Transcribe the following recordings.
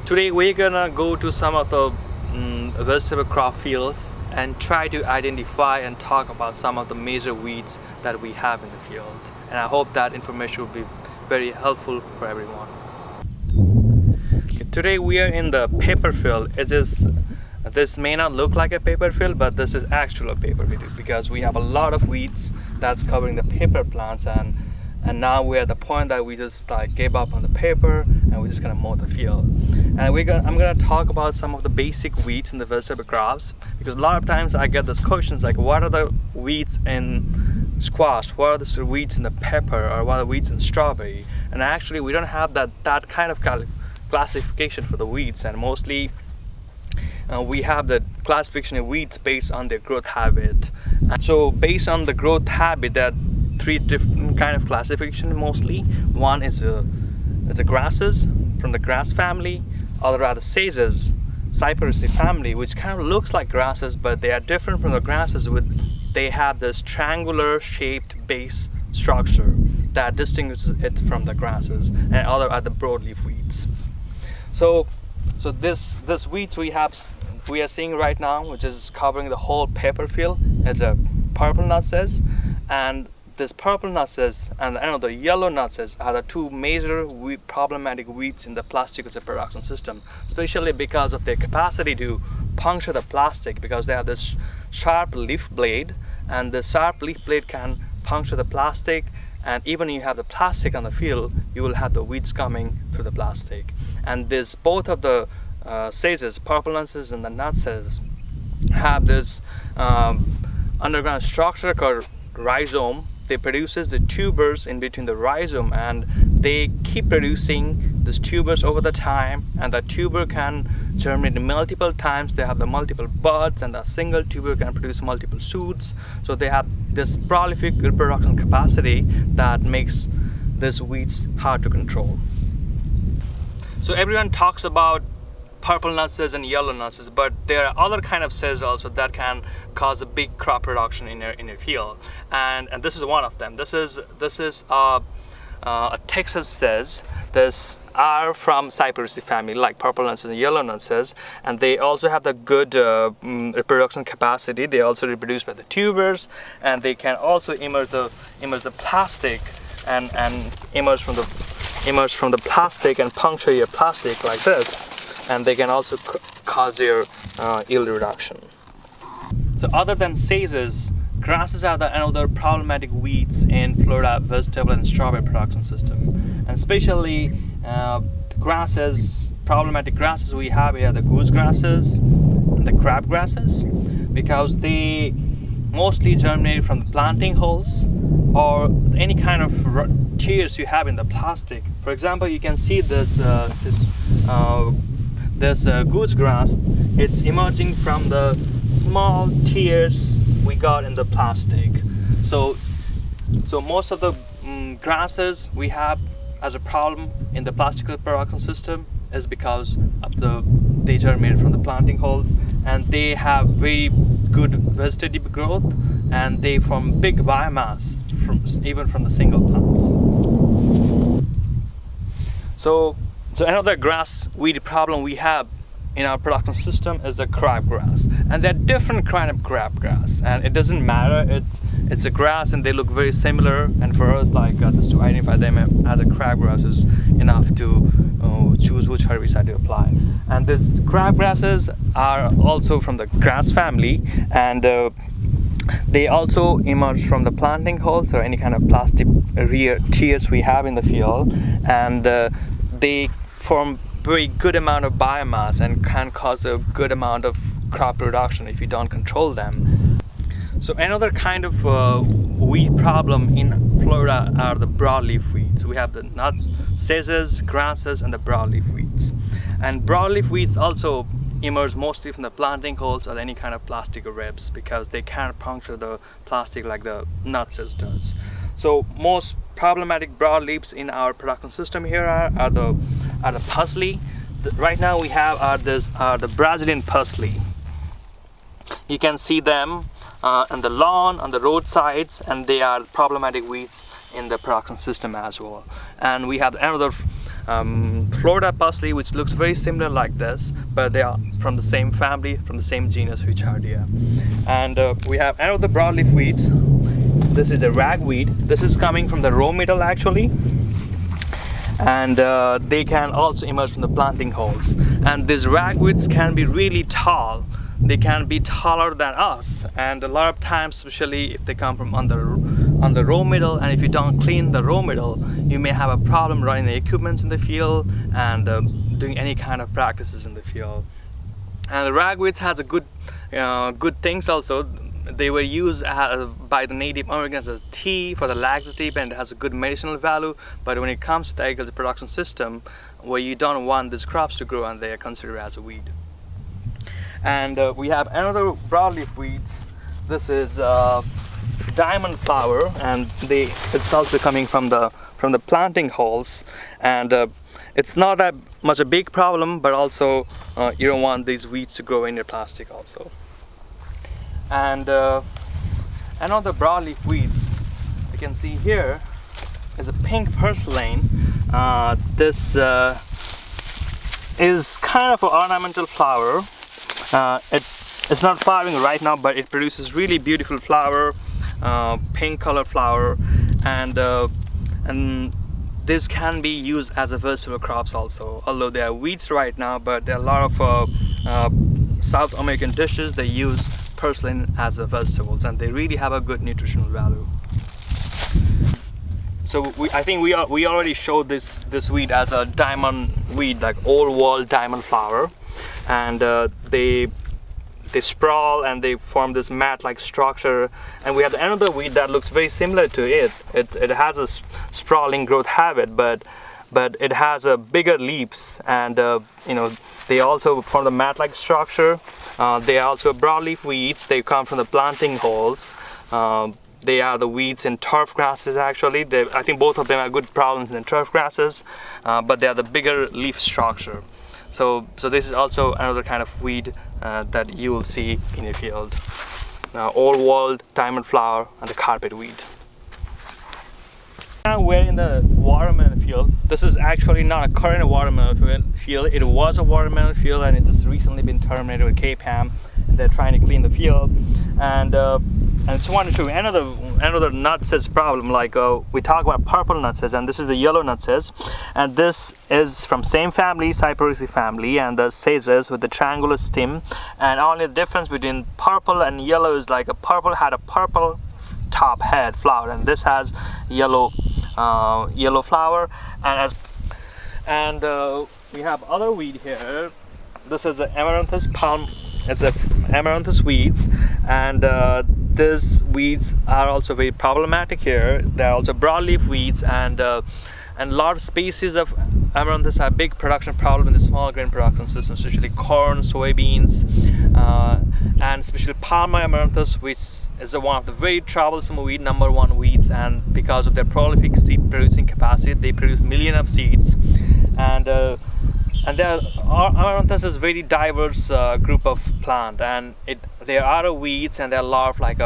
Today we're gonna go to some of the vegetable crop fields and try to identify and talk about some of the major weeds that we have in the field. And I hope that information will be very helpful for everyone. Okay, today we are in the pepper field. This may not look like a pepper field, but this is actually a pepper field because we have a lot of weeds that's covering the pepper plants, and now we're at the point that we just gave up on the pepper and we're just gonna mow the field. And I'm gonna talk about some of the basic weeds in the vegetable crops, because a lot of times I get these questions like, what are the weeds in squash, what are the weeds in the pepper, or what are the weeds in strawberry? And actually we don't have that kind of classification for the weeds, and mostly we have the classification of weeds based on their growth habit. And so based on the growth habit, there are three different kind of classification mostly. One is the grasses from the grass family, other are the sages, Cyperaceae family, which kind of looks like grasses, but they are different from the grasses. They have this triangular shaped base structure that distinguishes it from the grasses, and other are the broadleaf weeds. So this weeds we are seeing right now, which is covering the whole pepper field, is a purple nutses, and this purple nutses and the yellow nutses are the two major problematic weeds in the plastic production system, especially because of their capacity to puncture the plastic, because they have this sharp leaf blade, and the sharp leaf blade can puncture the plastic, and even when you have the plastic on the field, you will have the weeds coming through the plastic. And both of the sages, purple nutses and the nutses, have this underground structure called rhizome. They produces the tubers in between the rhizome, and they keep producing these tubers over the time, and the tuber can germinate multiple times. They have the multiple buds, and the single tuber can produce multiple shoots. So they have this prolific reproduction capacity that makes these weeds hard to control. So everyone talks about purple nutses and yellow nutses, but there are other kind of sages also that can cause a big crop production in your field, and this is one of them. This is a Texas sage. This are from Cyperaceae family, like purple nutses and yellow nutses, and they also have the good reproduction capacity. They also reproduce by the tubers, and they can also emerge the plastic and emerge from the plastic and puncture your plastic like this. And they can also cause your yield reduction. So other than sages, grasses are another problematic weeds in Florida vegetable and strawberry production system. And especially problematic grasses we have here, the goose grasses and the crab grasses, because they mostly germinate from the planting holes or any kind of tears you have in the plastic. For example, you can see this goose grass. It's emerging from the small tears we got in the plastic. So most of the grasses we have as a problem in the plastic production system is because of they germinate from the planting holes, and they have very good vegetative growth, and they form big biomass even from the single plants. So another grass weed problem we have in our production system is the crabgrass, and there are different kind of crabgrass, and it doesn't matter. It's a grass, and they look very similar. And for us, just to identify them as a crabgrass is enough to choose which herbicide to apply. And these crabgrasses are also from the grass family, and they also emerge from the planting holes or any kind of plastic rear tears we have in the field, and they form very good amount of biomass and can cause a good amount of crop production if you don't control them. So another kind of weed problem in Florida are the broadleaf weeds. We have the nuts, sages, grasses, and the broadleaf weeds. And broadleaf weeds also emerge mostly from the planting holes or any kind of plastic ribs, because they can't puncture the plastic like the nutses does. So most problematic broadleaves in our production system here are the parsley. Right now we have the Brazilian parsley. You can see them on the lawn, on the roadsides, and they are problematic weeds in the production system as well. And we have another Florida parsley, which looks very similar like this, but they are from the same family, from the same genus Richardia. And we have another broadleaf weeds. This is a ragweed. This is coming from the row middle actually, and they can also emerge from the planting holes. And these ragweeds can be really tall. They can be taller than us, and a lot of times, especially if they come from on the row middle, and if you don't clean the row middle, you may have a problem running the equipment in the field and doing any kind of practices in the field. And the ragweeds has a good things also. They were used by the Native Americans as tea for the laxative, and it has a good medicinal value. But when it comes to the agriculture production system, where you don't want these crops to grow, and they are considered as a weed. And we have another broadleaf weeds. This is diamond flower, and it's also coming from the planting holes. And it's not that much a big problem, but also you don't want these weeds to grow in your plastic also. And another broadleaf weeds you can see here is a pink purslane. This is kind of an ornamental flower. It's not flowering right now, but it produces really beautiful flower, pink color flower, and this can be used as a vegetable crops also. Although they are weeds right now, but there are a lot of South American dishes they use purslane as a vegetables, and they really have a good nutritional value. So I think we already showed this weed as a diamond weed, like old world diamond flower, and they sprawl and they form this mat-like structure. And we have another weed that looks very similar to it. It has a sprawling growth habit, but it has a bigger leaves, and they also form the mat-like structure. They are also broadleaf weeds. They come from the planting holes. They are the weeds in turf grasses actually. I think both of them are good problems in turf grasses, but they are the bigger leaf structure. So this is also another kind of weed that you will see in your field. Old world diamond flower and the carpet weed. Now we're in the watermelon field. This is actually not a current watermelon field. It was a watermelon field, and it just recently been terminated with KPAM. They're trying to clean the field, and just wanted to show you another nutsedge problem. Like we talk about purple nutsedge, and this is the yellow nutsedge, and this is from same family, Cyperaceae family, and the sedges with the triangular stem. And only the difference between purple and yellow is like a purple had a purple top head flower, and this has yellow flower. And we have other weed here. This is an Amaranthus palm. It's a Amaranthus weeds, and these weeds are also very problematic here. They're also broadleaf weeds, and a lot of species of Amaranthus have big production problem in the small grain production system, especially corn, soybeans, and especially Palma Amaranthus, which is one of the very troublesome weed, #1 weeds. And because of their prolific seed producing capacity, they produce millions of seeds. And Amaranthus is a very diverse group of plant, and there are weeds, and there are a lot of like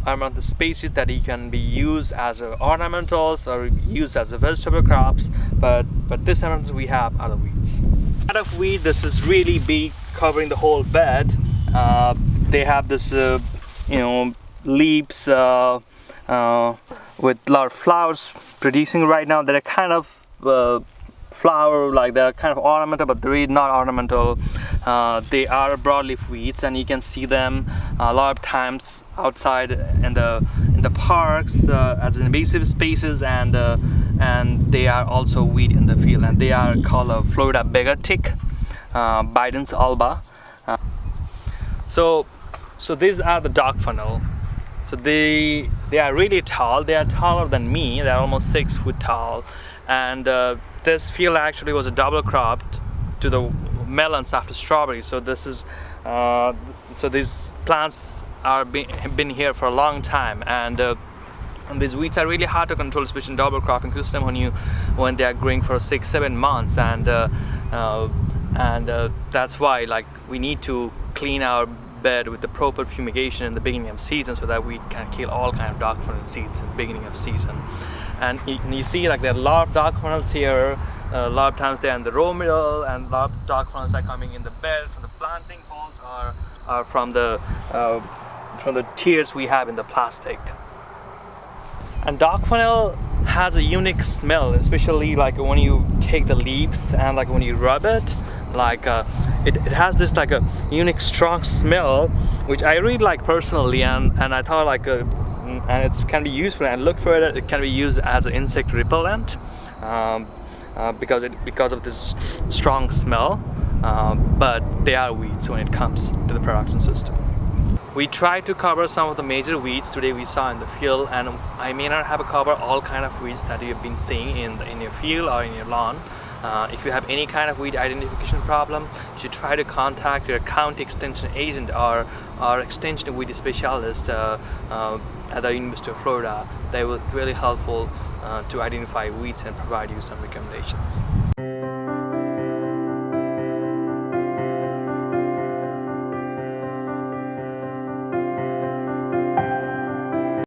Amaranthus species that it can be used as ornamentals or used as a vegetable crops. But this Amaranthus we have are the weeds. Out of weed, this is really big, covering the whole bed. They have this leaves with a lot of flowers producing right now that are kind of flower, like they're kind of ornamental, but they're really not ornamental. They are broadleaf weeds, and you can see them a lot of times outside in the parks as invasive species, and they are also weed in the field, and they are called a Florida beggar tick, Biden's alba. So these are the dog funnel. So they are really tall. They are taller than me. They're almost 6 foot tall, and this field actually was a double cropped to the melons after strawberries. So this is so these plants are been here for a long time, and these weeds are really hard to control, especially in double cropping system when they are growing for 6-7 months, and that's why like we need to clean our bed with the proper fumigation in the beginning of season, so that we can kill all kind of dog funnel seeds in the beginning of season. And you see like there are a lot of dog funnels here. A lot of times they're in the row middle, and a lot of dog funnels are coming in the bed from the planting holes or from the tears we have in the plastic. And dog funnel has a unique smell, especially like when you take the leaves and like when you rub it, like it has this like a unique strong smell, which I really like personally, and I thought like and it can be useful, and look for it. It can be used as an insect repellent because of this strong smell, but they are weeds when it comes to the production system. We tried to cover some of the major weeds today we saw in the field, and I may not have covered all kind of weeds that you've been seeing in your field or in your lawn. If you have any kind of weed identification problem, you should try to contact your county extension agent or extension weed specialist at the University of Florida. They will be really helpful to identify weeds and provide you some recommendations.